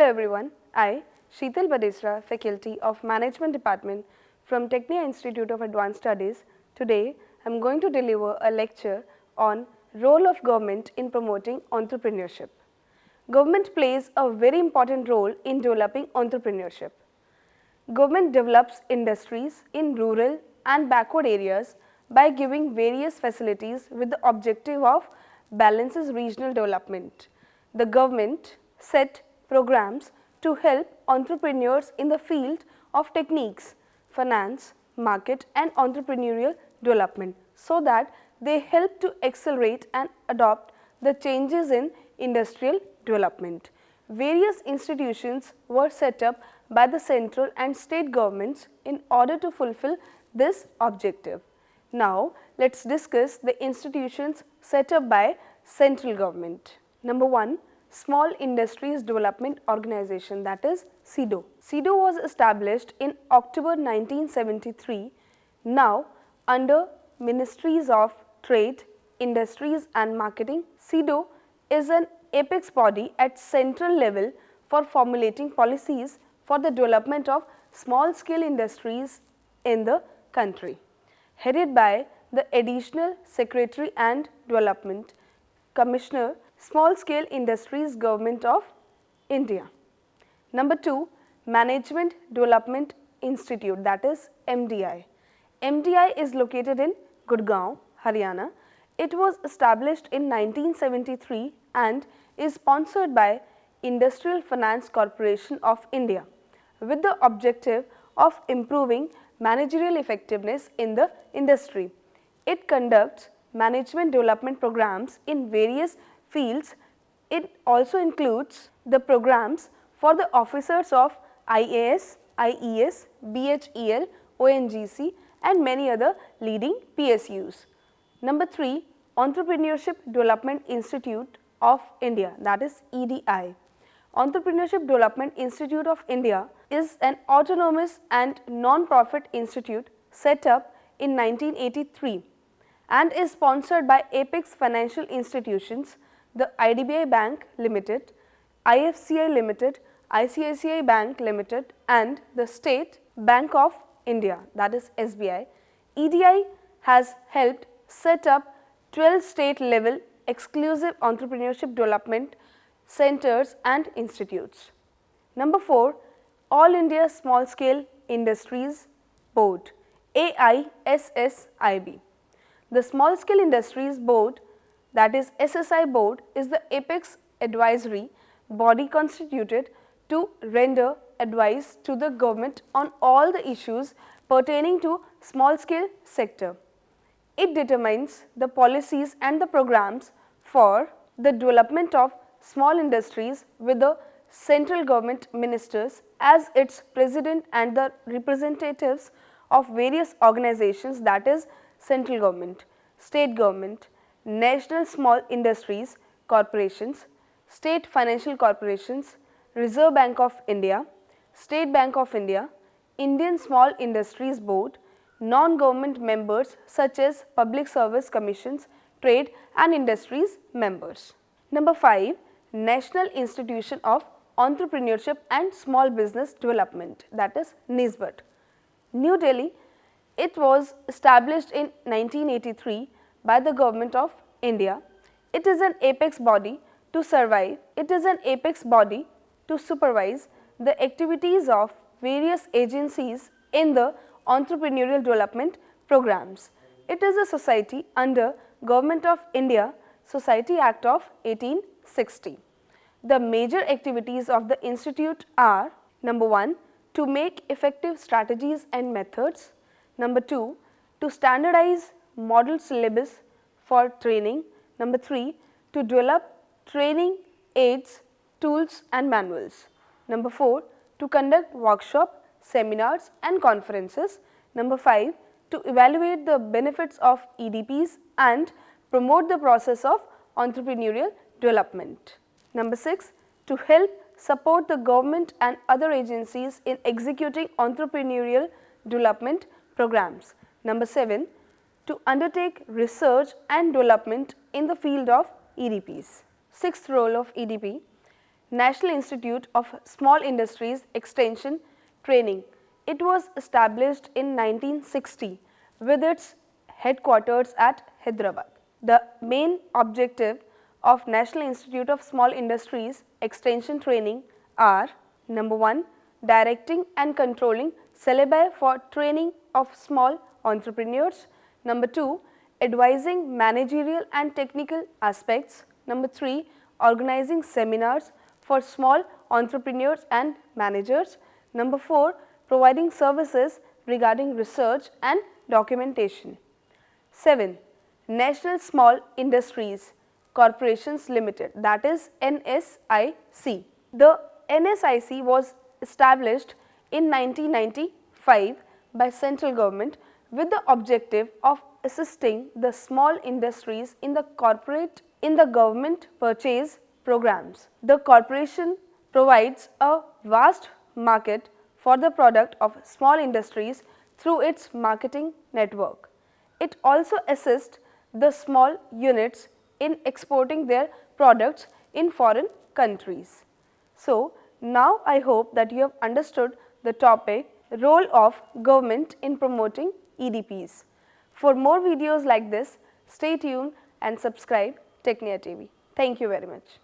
everyone, I, Sheetal Badesra, Faculty of Management Department from Tecnia Institute of Advanced Studies. Today, I am going to deliver a lecture on role of government in promoting entrepreneurship. Government plays a very important role in developing entrepreneurship. Government develops industries in rural and backward areas by giving various facilities with the objective of balances regional development. The government set programs to help entrepreneurs in the field of techniques, finance, market and entrepreneurial development so that they help to accelerate and adopt the changes in industrial development. Various institutions were set up by the central and state governments in order to fulfill this objective. Now, let us discuss the institutions set up by central government. Number 1, Small Industries Development Organization, that is SIDO. SIDO was established in October 1973, now under Ministries of Trade, Industries and Marketing. SIDO is an apex body at central level for formulating policies for the development of small scale industries in the country, headed by the Additional Secretary and Development Commissioner, Small Scale Industries, Government of India. Number 2, Management Development Institute, that is MDI. MDI is located in Gurgaon, Haryana. It was established in 1973 and is sponsored by Industrial Finance Corporation of India with the objective of improving managerial effectiveness in the industry. It conducts management development programs in various fields. It also includes the programs for the officers of IAS, IES, BHEL, ONGC and many other leading PSUs. Number 3, Entrepreneurship Development Institute of India, that is EDI. Entrepreneurship Development Institute of India is an autonomous and non-profit institute set up in 1983 and is sponsored by Apex Financial Institutions, the IDBI Bank Limited, IFCI Limited, ICICI Bank Limited and the State Bank of India, that is SBI. EDI has helped set up 12 state level exclusive entrepreneurship development centers and institutes. Number 4, All India Small Scale Industries Board, AISSIB. The Small Scale Industries Board, that is SSI Board, is the apex advisory body constituted to render advice to the government on all the issues pertaining to small scale sector. It determines the policies and the programs for the development of small industries with the central government ministers as its president and the representatives of various organizations, that is central government, state government, national small industries corporations, state financial corporations, Reserve Bank of India, State Bank of India, Indian Small Industries Board, non-government members such as Public Service Commissions, Trade and Industries members. Number 5, National Institution of Entrepreneurship and Small Business Development, that is NISBET. New Delhi. It was established in 1983 by the Government of India. It is an apex body to survive. It is an apex body to supervise the activities of various agencies in the entrepreneurial development programs. It is a society under Government of India Society Act of 1860. The major activities of the institute are: number 1, to make effective strategies and methods; number 2, to standardize model syllabus for training; number 3, to develop training aids, tools and manuals; number 4, to conduct workshop, seminars and conferences; number 5, to evaluate the benefits of EDPs and promote the process of entrepreneurial development; number 6, to help support the government and other agencies in executing entrepreneurial development programs; number 7, to undertake research and development in the field of EDPs. Sixth role of EDP, National Institute of Small Industries Extension Training. It was established in 1960 with its headquarters at Hyderabad. The main objective of National Institute of Small Industries Extension Training are: number 1, directing and controlling syllabi for training of small entrepreneurs. Number 2, advising managerial and technical aspects. Number 3, organizing seminars for small entrepreneurs and managers. Number 4, providing services regarding research and documentation. 7. National Small Industries Corporations Limited, that is NSIC. The NSIC was established in 1995 by central government with the objective of assisting the small industries in the government purchase programs. The corporation provides a vast market for the product of small industries through its marketing network. It also assists the small units in exporting their products in foreign countries. So, now I hope that you have understood the topic role of government in promoting EDPs. For more videos like this, stay tuned and subscribe Tecnia TV. Thank you very much.